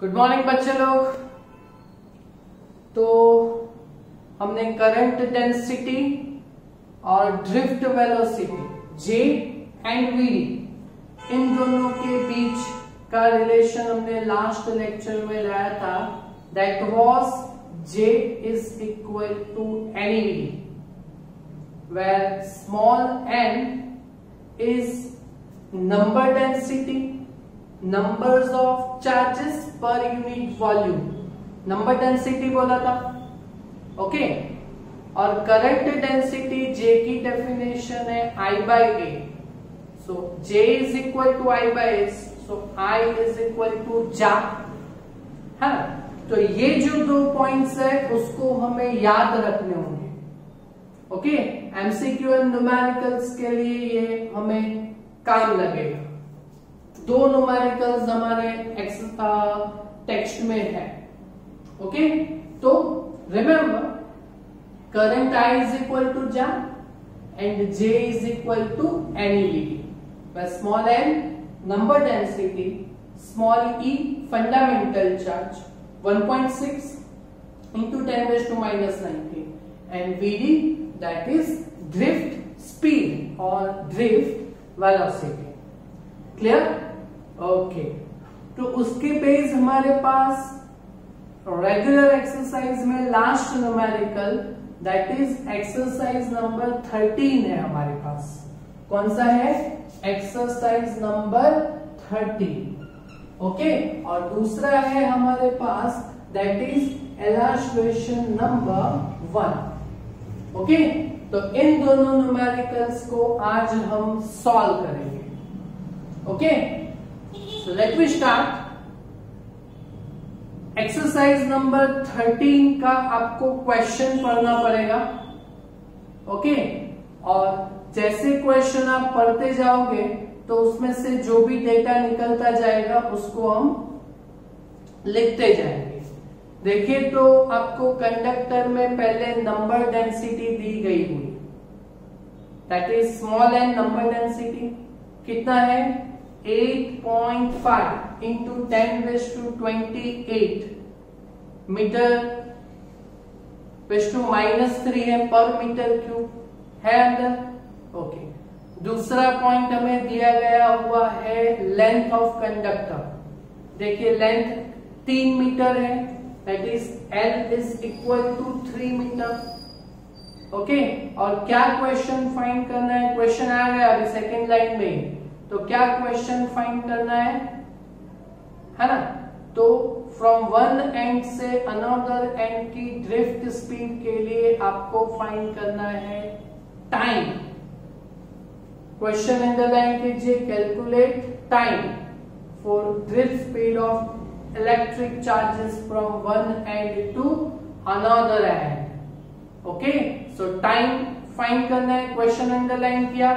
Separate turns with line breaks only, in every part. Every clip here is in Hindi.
गुड मॉर्निंग बच्चे लोग। तो हमने करंट डेंसिटी और drift velocity J and VD इन दोनों के बीच का रिलेशन हमने लास्ट लेक्चर में लाया था। That was J is equal to any VD, where small n is number density, numbers of charges per unit volume, number density बोला था, ओके। और करंट डेंसिटी J की डेफिनेशन है I by A, so J is equal to I by S, so I is equal to Ja, है। तो ये जो दो पॉइंट्स है उसको हमें याद रखने होंगे, ओके। एमसीक्यू एंड न्यूमेरिकल्स के लिए ये हमें काम लगेगा। दो न्यूमेरिकल्स हमारे टेक्स्ट में है, ओके। तो remember current I is equal to Ja and J is equal to any VD, where small n number density, small e fundamental charge 1.6 into 10 raised to minus 19, and Vd that is drift speed or drift velocity. Clear? Okay. तो उसके बेस हमारे पास रेगुलर एक्सरसाइज में last numerical that is exercise number 13 है हमारे पास। कौन सा है? Exercise number 13, okay. और दूसरा है हमारे पास that is illustration number 1, okay. तो इन दोनों न्यूमेरिकल्स को आज हम सॉल्व करेंगे, okay. So let we start. Exercise number 13 का आपको क्वेश्चन पढ़ना पड़ेगा, ओके। और जैसे क्वेश्चन आप पढ़ते जाओगे तो उसमें से जो भी डेटा निकलता जाएगा उसको हम लिखते जाएंगे। देखिए तो आपको कंडक्टर में पहले नंबर डेंसिटी दी गई हुई, that is small n number density कितना है? 8.5 into 10 raise to 28 metre raise to -3 है पर मीटर क्यूब है अंदर, ओके। दूसरा पॉइंट हमें दिया गया हुआ है लेंथ ऑफ कंडक्टर। देखिए लेंथ 3 मीटर है, that is L is equal to 3 metre, okay. और क्या क्वेश्चन फाइंड करना है? क्वेश्चन आ गया अभी सेकेंड लाइन में, तो क्या क्वेश्चन फाइंड करना है ना? तो फ्रॉम वन एंड से अनदर एंड की ड्रिफ्ट स्पीड के लिए आपको फाइंड करना है टाइम। Question underline कीजिए, calculate time for drift speed of electric charges from one end to another end, okay. So time find करना है, क्वेश्चन अंडरलाइन किया,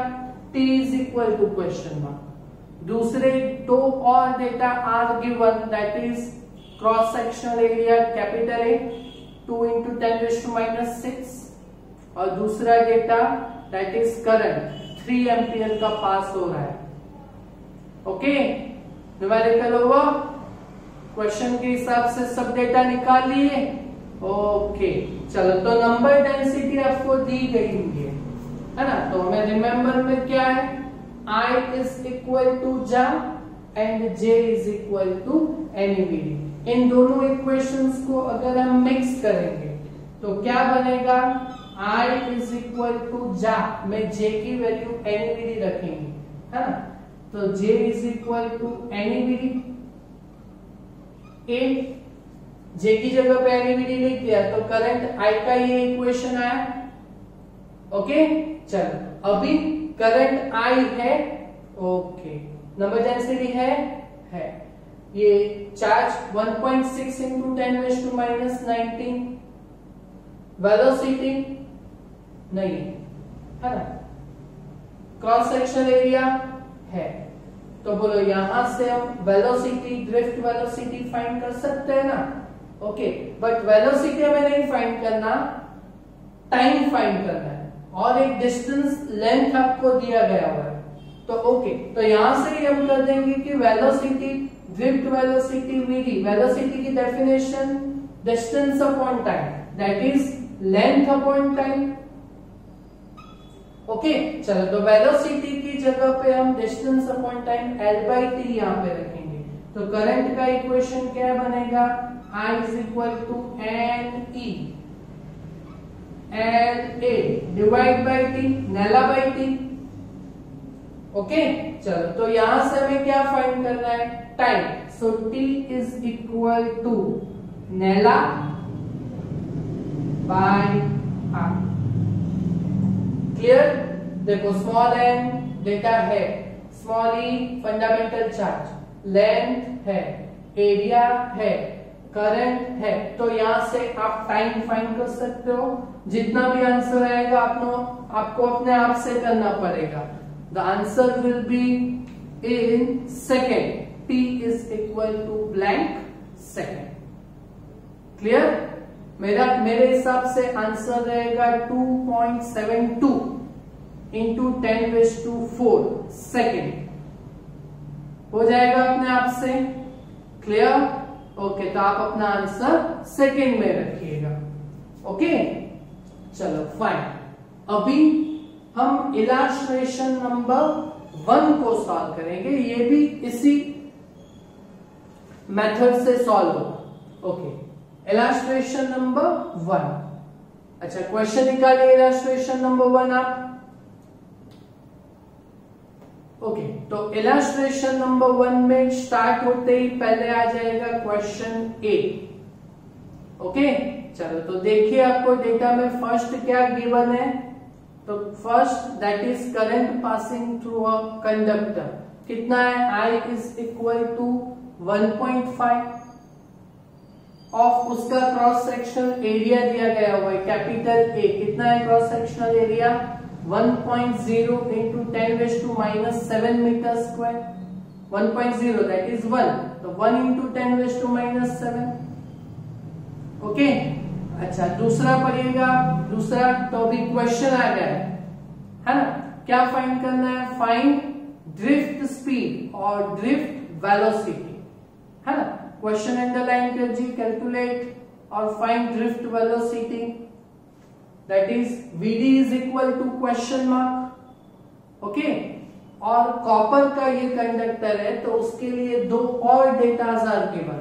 t is equal to question mark. दूसरे दो और data are given, that is cross sectional area capital A 2 into 10 raise to -6, और दूसरा data that is current 3 ampere का पास हो रहा है, ओके। न्यूमेरिकल ओवर, क्वेश्चन के हिसाब से सब डेटा निकाल लिए, ओके। चलो तो नंबर डेंसिटी आपको दी गई हुई है ना, तो हमें रिमेंबर में क्या है? I is equal to Ja and J is equal to n e VD। इन दोनों इक्वेशंस को अगर हम मिक्स करेंगे तो क्या बनेगा? I is equal to Ja में J की वैल्यू एनी VD रखेंगे, है ना। तो J is equal to n e VD, A J की जगह पे एनी VD लिख दिया तो करंट I का ये इक्वेशन आया, ओके। चलो अभी करंट I है, ओके। नंबर डेंसिटी है ये charge 1.6 into 10 raise to -19, velocity नहीं है ना, क्रॉस सेक्शनल एरिया है। तो बोलो यहां से हम वेलोसिटी, ड्रिफ्ट वेलोसिटी फाइंड कर सकते हैं ना, ओके। बट वेलोसिटी हमें नहीं फाइंड करना, टाइम फाइंड करना है, और एक डिस्टेंस लेंथ आपको दिया गया हुआ है, तो ओके। तो यहां से ही हम कर देंगे कि velocity drift velocity VD, velocity की definition distance upon time, that is length upon time. Okay, चलो तो वेलोसिटी की जगह पे हम डिस्टेंस अपॉन टाइम L/T यहाँ पे रखेंगे। तो करंट का इक्वेशन क्या बनेगा, I is equal to NE LA divide by T, नेला बाई T। ओके, चलो तो यहां से हमें क्या फाइंड करना है, time. So T is equal to नेला बाय R। क्लियर? देखो स्मॉल n डेटा है, small e fundamental charge, length है, एरिया है, करंट है। तो यहां से आप टाइम फाइंड कर सकते हो। जितना भी आंसर आएगा आपको अपने आप से करना पड़ेगा। The answer will be in second, t is equal to blank second. Clear? मेरे हिसाब से आंसर रहेगा 2.72 इंटू 10⁴ सेकेंड हो जाएगा अपने आप से। क्लियर? ओके, तो आप अपना आंसर सेकेंड में रखिएगा। ओके, चलो फाइन। अभी हम इलस्ट्रेशन नंबर 1 को सॉल्व करेंगे। ये भी इसी मेथड से सॉल्व होगा। Okay, illustration number 1। अच्छा, क्वेश्चन निकालिए इलस्ट्रेशन नंबर 1 आप। ओके, तो इलस्ट्रेशन नंबर 1 में स्टार्ट होते ही पहले आ जाएगा क्वेश्चन ए। ओके, चलो तो देखिए आपको डेटा में फर्स्ट क्या गिवन है। तो first that is current passing through a conductor, कितना है, I is equal to 1.5 of उसका क्रॉस सेक्शनल एरिया दिया गया हुआ है कैपिटल ए। कितना है cross sectional area, 1.0 into 10⁻⁻7 metre square. 1.0 that is 1, तो 1 इंटू 10⁻⁻7। ओके, अच्छा दूसरा पढ़िएगा। दूसरा तो अभी क्वेश्चन आ गया है ना। क्या फाइंड करना है, फाइंड ड्रिफ्ट स्पीड और ड्रिफ्ट वेलोसिटी, है ना। क्वेश्चन अंडरलाइन कीजिए, कैलकुलेट और find drift velocity, that is Vd is equal to question mark. Okay, और कॉपर का ये कंडक्टर है तो उसके लिए 2 और डेटाज आर गिवन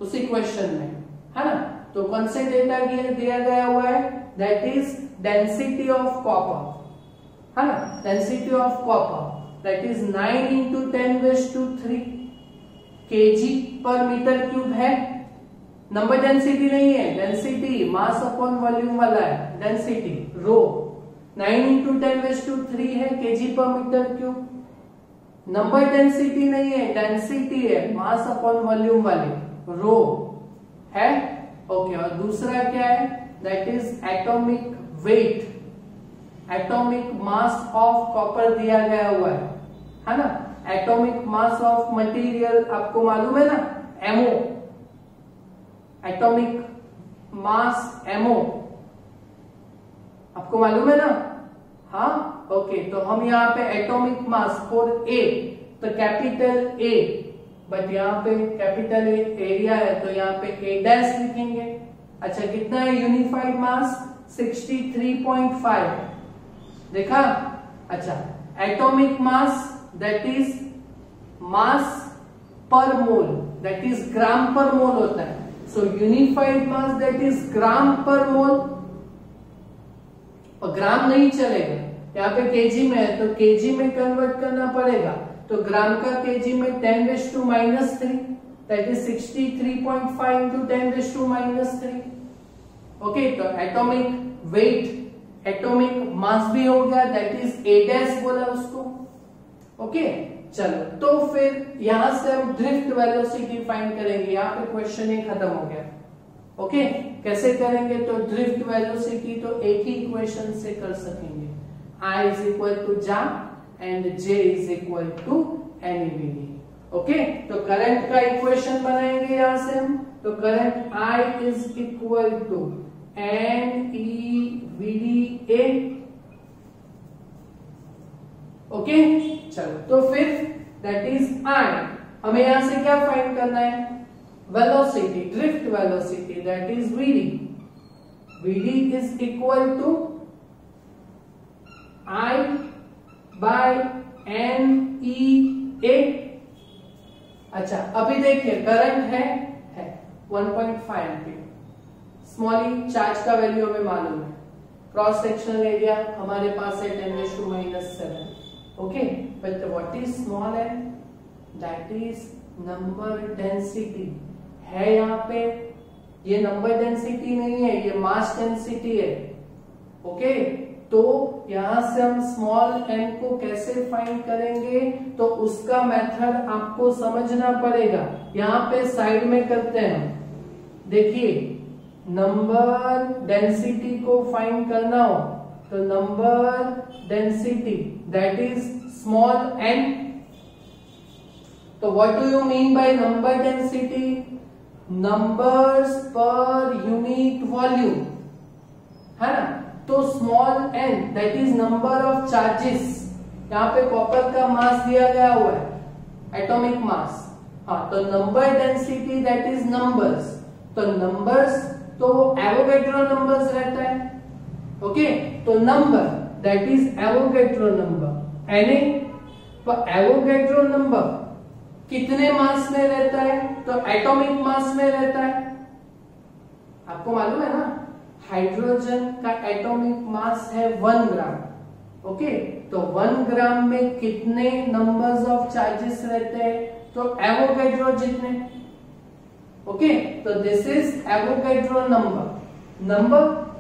उसी क्वेश्चन में, है ना। तो कौन से डेटा दिया गया हुआ है, that is density of copper, है ना। Density of copper that is 9 into 10⁻³ kg पर मीटर क्यूब है। नंबर डेंसिटी नहीं है, डेंसिटी मास अपॉन वॉल्यूम वाला है, डेंसिटी रो 9 इंटू 10⁻³ है kg पर मीटर क्यूब। नंबर डेंसिटी नहीं है, डेंसिटी है मास अपॉन वॉल्यूम वाली रो है। ओके, और दूसरा क्या है, that is atomic weight, atomic mass of copper दिया गया हुआ है ना। एटॉमिक मास ऑफ मटेरियल आपको मालूम है ना, एमओ, एटॉमिक मास एमओ आपको मालूम है ना। हाँ, ओके, तो हम यहाँ पे एटॉमिक मास फॉर ए, तो कैपिटल ए, बट यहाँ पे कैपिटल एरिया है तो यहाँ पे A' लिखेंगे। अच्छा, कितना है यूनिफाइड मास 63.5, देखा। अच्छा, एटॉमिक मास दैट इज मास पर मोल, दैट इज ग्राम पर मोल होता है। सो unified mass that is gram पर मोल, और ग्राम नहीं चलेगा, यहाँ पे केजी में है तो केजी में कन्वर्ट करना पड़ेगा। तो ग्राम का केजी में 10⁻³ दैट इज 63.5 इंटू 10⁻³ ओके, तो एटॉमिक वेट, एटॉमिक मास भी हो गया, दैट इज A' बोला उसको। ओके, चलो तो फिर यहां से हम ड्रिफ्ट वेलोसिटी फाइंड करेंगे। यहाँ पे क्वेश्चन ही खत्म हो गया। ओके, कैसे करेंगे, तो ड्रिफ्ट वेलोसिटी तो एक ही इक्वेशन से कर सकेंगे, I is equal to J A and J is equal to NEVD। Okay, तो करंट का इक्वेशन बनाएंगे यहां से हम। तो current I is equal to NEVDA। Okay, चलो तो फिर दैट इज I हमें यहां से क्या फाइंड करना है? Velocity, drift velocity, that is VD. VD is equal to I by N E A. अच्छा, अभी देखिए करंट है 1.5 एम्पीयर. स्मॉल ई चार्ज का वैल्यू हमें मालूम है. क्रॉस सेक्शनल एरिया हमारे पास है 10⁻⁻⁷. Okay, but what is small N? That is number density. है यहाँ पे, ये नंबर डेंसिटी नहीं है, ये मास डेंसिटी है. ओके, तो यहां से हम स्मॉल एन को कैसे फाइंड करेंगे? तो उसका मेथड आपको समझना पड़ेगा. यहाँ पे साइड में करते हैं. देखिए, नंबर डेंसिटी को फाइंड करना हो तो number density that is small N. तो what do you mean by number density? Numbers per unit volume, है ना. तो small N that is number of charges. यहाँ पे कॉपर का मास दिया गया हुआ है, एटॉमिक मास. हाँ, तो number density that is numbers. तो नंबर्स तो एवोगैड्रो नंबर्स रहता है. ओके, तो number that is Avogadro number. N तो एवोगैड्रो नंबर कितने मास में रहता है? तो एटॉमिक मास में रहता है. आपको मालूम है ना, हाइड्रोजन का एटॉमिक मास है 1 ग्राम. ओके, तो 1 ग्राम में कितने नंबर्स ऑफ चार्जेस रहते हैं? तो एवोगैड्रो जितने. ओके, तो दिस इज एवोगैड्रो नंबर.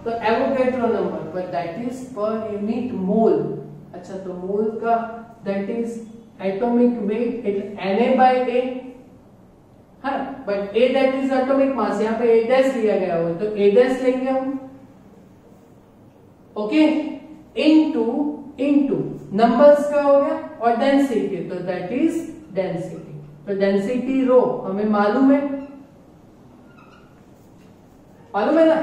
तो Avogadro number, but that is per unit mole. अच्छा, तो मोल का that is atomic weight, it Na/A. हाँ, but A that is atomic मास. यहाँ पे A डैश दिया गया हुआ, तो A डैश लेंगे हम. ओके, इनटू नंबर्स का हो गया और डेंसिटी, तो दैट इज डेंसिटी. तो डेंसिटी रो हमें मालूम है ना,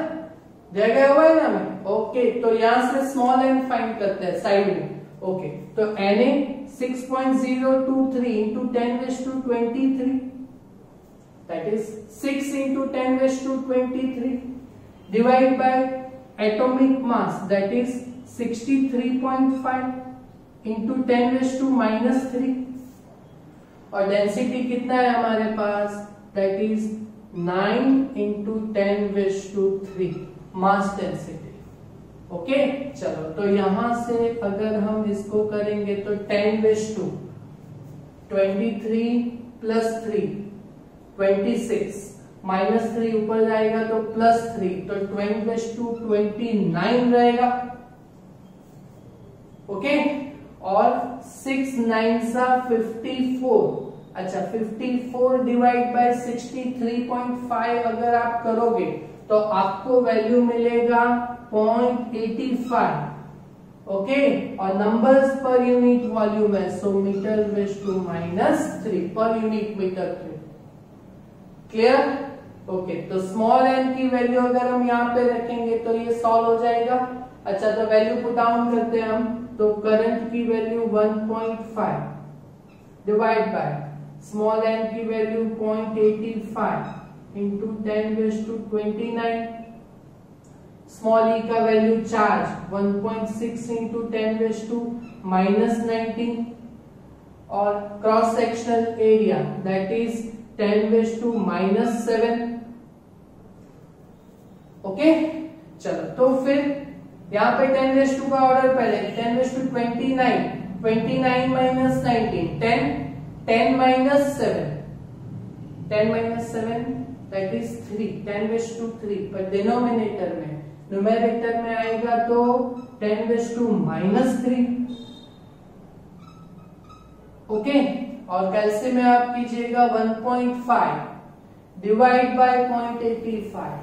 दिया गया हुआ है ना हमें. ओके, तो यहां से स्मॉल एन फाइंड करते हैं साइड में. ओके, तो Na 6.023 into 10⁻23, that is 6 into 10⁻23 divided by atomic mass, that is 63.5 into 10⁻⁻3. और डेंसिटी कितना है हमारे पास? That is 9 into 10⁻3 mass density. Okay, चलो, तो यहां से अगर हम इसको करेंगे तो 10⁻23 प्लस 3 26 माइनस 3 ऊपर जाएगा तो प्लस 3, तो 10⁻29 रहेगा. ओके, और 6 9 54. अच्छा, 54 डिवाइड बाय 63.5 अगर आप करोगे तो आपको वैल्यू मिलेगा 0.85. ओके, और नंबर्स पर यूनिट वॉल्यूम है, सो m⁻³ पर unit metre cube. Clear? Okay, तो स्मॉल एन की वैल्यू अगर हम यहाँ पे रखेंगे तो ये सॉल्व हो जाएगा. अच्छा, तो वैल्यू पुट डाउन करते हैं हम. तो करंट की value 1.5 divide by small n की वैल्यू 0.85 इंटू 10⁻29. स्मॉल ई का वैल्यू चार्ज 1.6 इंटू 10⁻⁻19 और cross sectional area that is 10⁻⁻7. Okay, चलो, तो फिर यहाँ पे 10⁻² का ऑर्डर पहले 10⁻29, 29 माइनस 19, 10 10⁻7 दैट इज 3, 10⁻3. पर डिनोमिनेटर में, न्यूमेरेटर में आएगा तो 10⁻⁻3. ओके, और कैलसी में आप कीजिएगा 1.5 डिवाइड बाय 0.85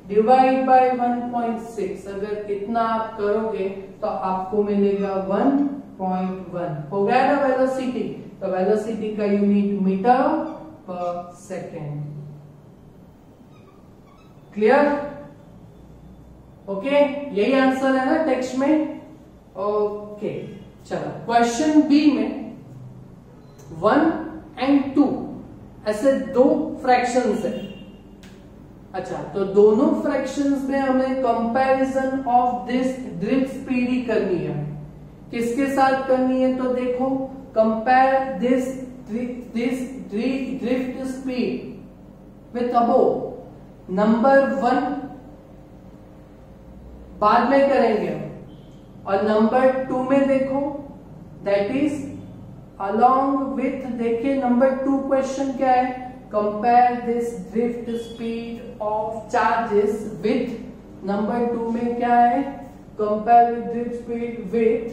डिवाइड बाय 1.6. अगर इतना आप करोगे तो आपको मिलेगा 1.1. हो गया ना वेलोसिटी. तो वेलोसिटी का यूनिट मीटर पर सेकेंड. क्लियर? ओके, यही आंसर है ना टेक्स्ट में. ओके, चलो, क्वेश्चन बी में 1 and 2 ऐसे दो फ्रैक्शंस है। अच्छा, तो दोनों फ्रैक्शंस में हमें comparison of this drift speed ही करनी है। किसके साथ करनी है? तो देखो, compare this drift speed with above number 1 बाद में करेंगे हम, और नंबर 2 में देखो दैट इज अलोंग विथ, देखिए नंबर 2 क्वेश्चन क्या है, compare this drift speed of charges with, number 2 में क्या है, compare with drift speed with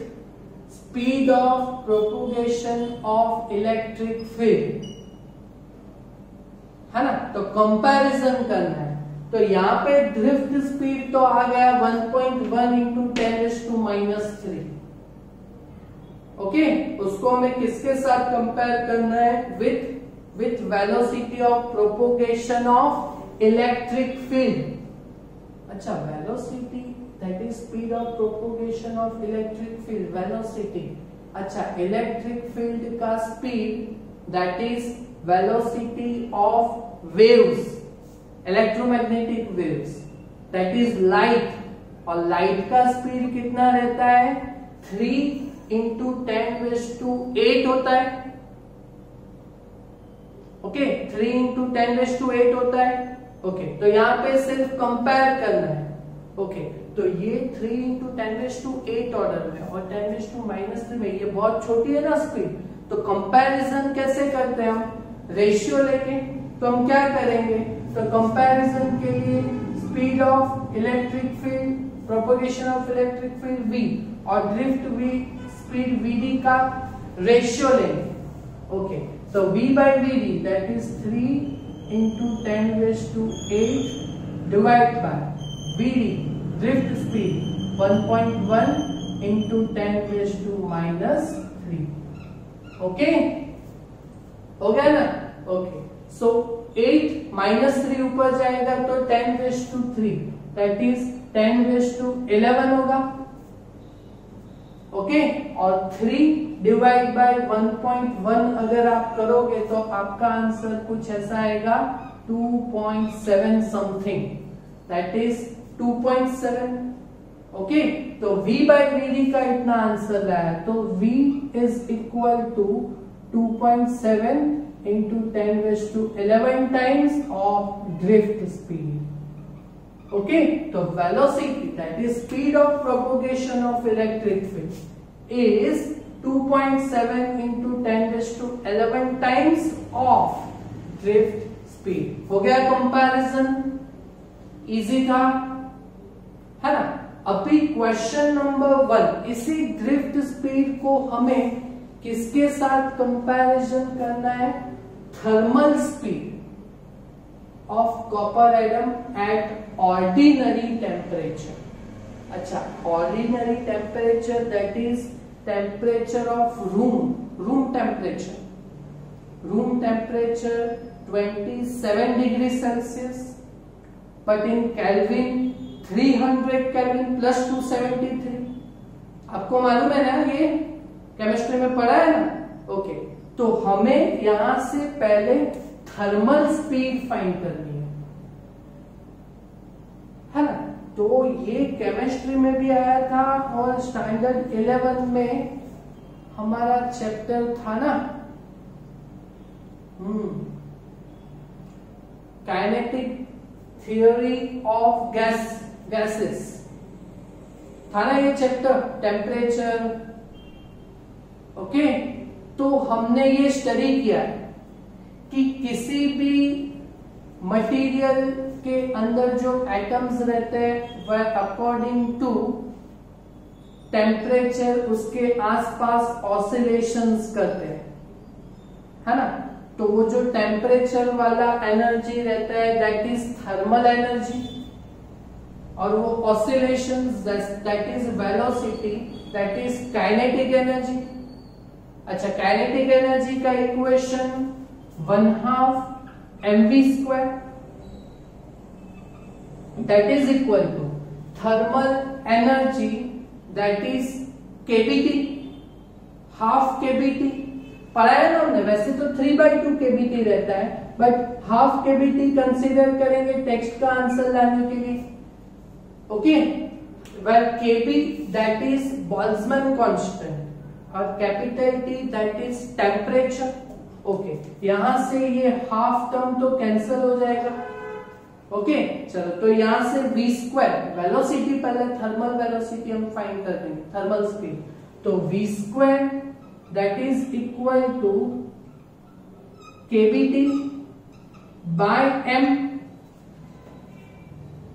speed of propagation of electric field, है ना। तो कंपैरिजन करना है। तो यहाँ पे ड्रिफ्ट स्पीड तो आ गया 1.1 इंटू 10⁻³ ओके, उसको हमें किसके साथ कंपेयर करना है? With velocity of propagation of electric field. अच्छा, velocity that is speed of propagation of electric field, velocity. अच्छा, इलेक्ट्रिक फील्ड का speed that is velocity of waves, electromagnetic waves, that is light, और लाइट का स्पीड कितना रहता है? 3 इंटू 10⁸ होता है। ओके, 3 इंटू 10⁸ होता है। ओके, तो यहाँ पे सिर्फ कंपेयर करना है। ओके, तो ये 3 इंटू 10⁸ ऑर्डर में और 10⁻³ में, ये बहुत छोटी है ना स्पीड। तो कंपैरिजन कैसे करते हैं हम? रेशियो लेके। तो हम क्या करेंगे? तो कंपैरिजन के लिए speed of electric field, propagation of electric field v, और ड्रिफ्ट v स्पीड vd का रेशियो लेंगे। ओके, तो v by vd that is 3 into 10⁸ divide by vd drift speed 1.1 into 10⁻³ okay, हो गया ना। ओके, सो 8 -3 ऊपर जाएगा तो 10⁻³ दैट इज 10⁻11 होगा। ओके, और 3 डिवाइड बाय 1.1 अगर आप करोगे तो आपका आंसर कुछ ऐसा आएगा 2.7 समथिंग, दैट इज 2.7। ओके, तो v by vd का इतना आंसर आया, तो v is equal to 2.7 into 10⁻11 times of drift speed. Okay, तो velocity that is speed of propagation of electric field is 2.7 into 10⁻11 times of drift speed. हो गया कंपैरिजन, इजी था, है ना। अभी क्वेश्चन नंबर 1, इसी ड्रिफ्ट स्पीड को हमें किसके साथ कंपैरिजन करना है? Thermal speed of copper atom at ordinary temperature. अच्छा, ordinary temperature that is temperature of room temperature, room temperature 27 degree Celsius, but in Kelvin 300 Kelvin plus 273। आपको मालूम है ना, ये केमिस्ट्री में पढ़ा है ना। ओके, तो हमें यहां से पहले थर्मल स्पीड फाइंड करनी है ना। तो ये केमिस्ट्री में भी आया था और स्टैंडर्ड 11 में हमारा चैप्टर था ना, काइनेटिक थियोरी ऑफ गैसेस था ना ये चैप्टर, टेम्परेचर। ओके, तो हमने ये स्टडी किया कि किसी भी मटेरियल के अंदर जो एटम्स रहते हैं वह अकॉर्डिंग टू टेम्परेचर उसके आसपास ऑसिलेशंस करते हैं, है ना। तो वो जो टेम्परेचर वाला एनर्जी रहता है दैट इज थर्मल एनर्जी, और वो oscillations that is velocity that is kinetic energy. अच्छा, काइनेटिक एनर्जी का equation 1/2 mv² that is equal to thermal energy that is kBT, half kBT। पढ़ा है ना हमने, वैसे तो 3/2 kBT रहता है, बट हाफ केबीटी कंसीडर करेंगे टेक्स्ट का आंसर लाने के लिए. Okay, well KB that is Boltzmann constant और capital T that is temperature. Okay, यहां से ये हाफ टर्म तो कैंसिल हो जाएगा. ओके, चलो तो यहां से v स्क्वायर वेलोसिटी, पहले थर्मल वेलोसिटी हम फाइंड कर देंगे, थर्मल स्पीड. तो v square that is equal to kBT by m.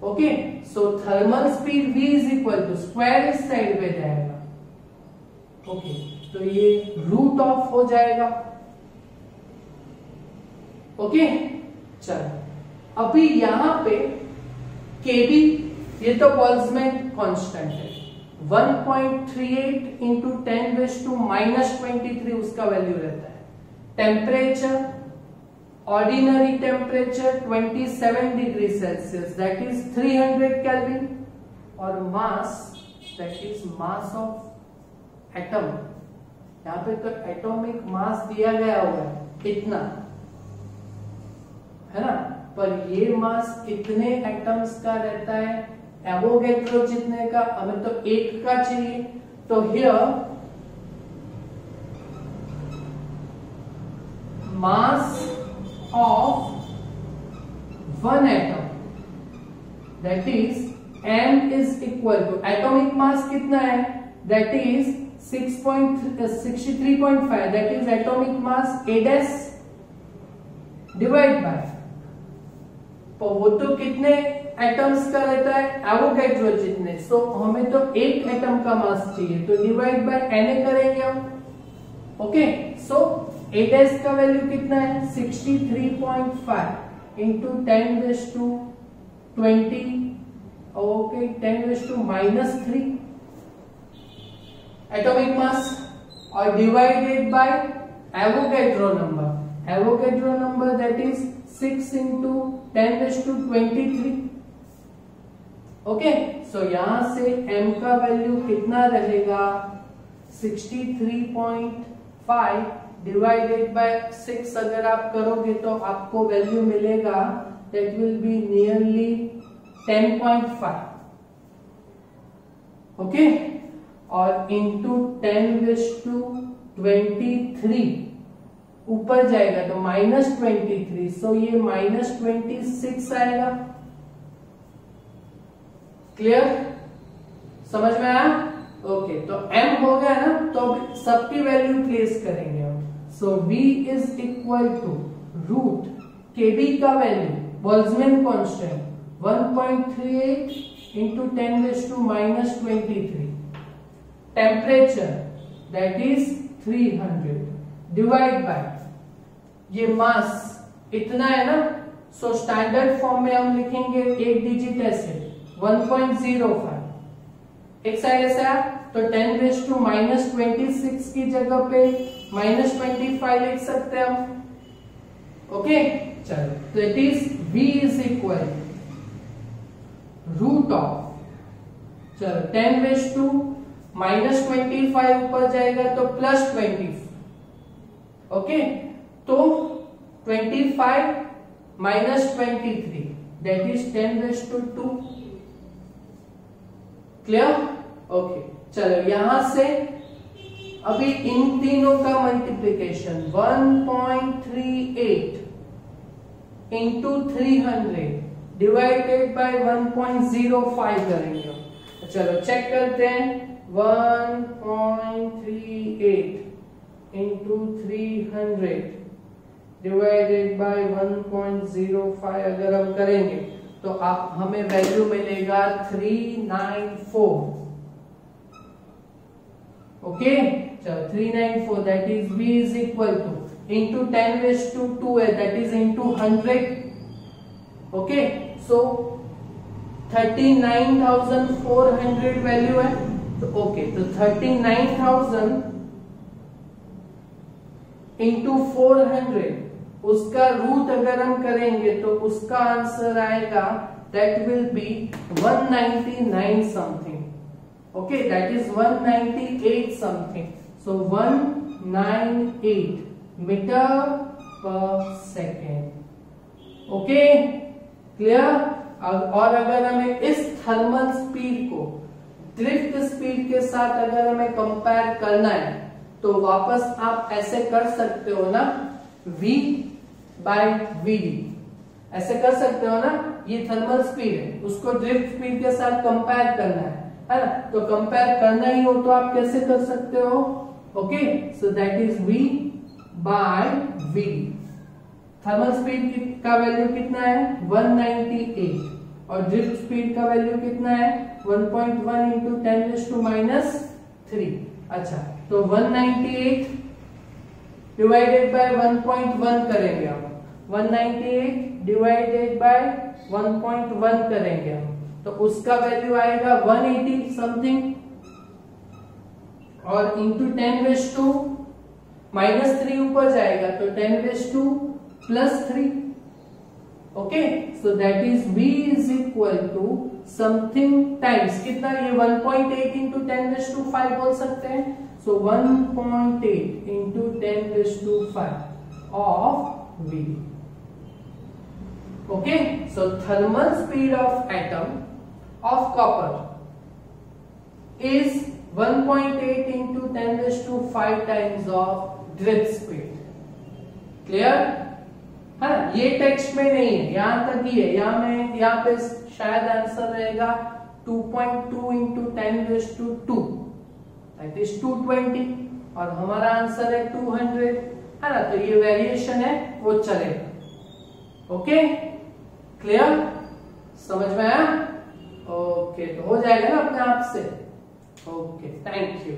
Okay, so thermal speed v is equal to square इस साइड में जाएगा. ओके, तो ये रूट ऑफ हो जाएगा. ओके, चलो अभी यहां पे kb ये तो बोल्ट्जमैन कांस्टेंट है. 1.38 इंटू 10⁻⁻23 उसका वैल्यू रहता है. Temperature, ordinary temperature 27 degree Celsius that is 300 Kelvin. और mass that is mass of atom. यहां पे तो एटॉमिक मास दिया गया हुआ है इतना, है ना, पर ये मास कितने एटम्स का रहता है, एवोगैड्रो जितने का, हमें तो एक का चाहिए. तो here mass of one atom that is m is equal to atomic mass कितना है, that is 63.5 that is atomic mass a dash divide by, तो वो तो कितने एटम्स का रहता है, एवोगैड्रो जितने. सो हमें तो एक एटम का मास चाहिए, तो डिवाइड बाय Na करेंगे हम. ओके, सो a डैश का वैल्यू कितना है, 63.5 इंटू 10⁻20. ओके, 10⁻³ एटॉमिक मास और divided by Avogadro number. Avogadro number that is 6 into 10⁻23. Okay, so यहां से m का वैल्यू कितना रहेगा, 63.5 डिवाइडेड बाय 6 अगर आप करोगे तो आपको वैल्यू मिलेगा that will be nearly 10.5. Okay, और इंटू 10⁻23 ऊपर जाएगा तो -23. सो ये -26 आएगा. क्लियर, समझ में आया. ओके, तो m हो गया ना, तो सबकी वैल्यू प्लेस करेंगे हम. So v is equal to root kb का value Boltzmann constant 1.38 into 10⁻⁻23. Temperature that is 300 divide by ये मास इतना है ना. सो स्टैंडर्ड फॉर्म में हम लिखेंगे एक डिजिट ऐसे 1.05. एक साइड ऐसा तो 10⁻⁻26 की जगह पे -25 लिख सकते हैं हम. ओके, चलो तो it is v is equal root of, चलो 10⁻⁻25 ऊपर जाएगा तो +20. ओके, तो 25 -23 दैट इज 10⁻². क्लियर. ओके, चलो यहां से अभी इन तीनों का मल्टीप्लिकेशन 1.38 इंटू 300 डिवाइडेड बाय 1.05 करेंगे. चलो चेक करते हैं. 1.38 इंटू 300 डिवाइडेड बाय 1.05 अगर हम करेंगे तो आप हमें वैल्यू मिलेगा 394. ओके, चलो 394 that is v is equal two into 10⁻² है that is into 100. Okay, so 39,400 value है. तो ओके, तो 39,000 इंटू 400 उसका रूट अगर हम करेंगे तो उसका आंसर आएगा that will be 199 something. Okay, that is 198 something. So 198 metre पर सेकेंड. Okay clear. और अगर हमें इस थर्मल स्पीड को ड्रिफ्ट स्पीड के साथ अगर हमें कंपेयर करना है तो वापस आप ऐसे कर सकते हो ना, v बाय vd ऐसे कर सकते हो ना। ये थर्मल स्पीड है, उसको ड्रिफ्ट स्पीड के साथ कंपेयर करना है ना। तो कंपेयर करना ही हो तो आप कैसे कर सकते हो, okay. So that is v by vd। Thermal speed का वैल्यू कितना है 198 और ड्रिफ्ट स्पीड का वैल्यू कितना है 1.1 इंटू 10⁻³ अच्छा, तो 198 डिवाइडेड बाय 1.1 करेंगे हम, 198 डिवाइडेड बाय 1.1 करेंगे हम, तो उसका वैल्यू आएगा 180 समथिंग और इंटू 10⁻³ ऊपर जाएगा तो 10⁻+3 okay. So that is v is equal to something times कितना, ये 1.8 इंटू 10⁵ बोल सकते हैं। So 1.8 into 10⁵ of v। Okay, so thermal speed of atom of copper is 1.8 into 10⁵ times of drift speed. Clear है ना। ये टेक्स्ट में नहीं है, यहां तक ही है। यहाँ पे शायद आंसर रहेगा 2.2 इंटू 10⁻², दैट इज 220 और हमारा आंसर है 200 है ना। तो ये वेरिएशन है वो चलेगा। ओके क्लियर, समझ में आया। ओके तो हो जाएगा ना अपने आप से। Okay thank you.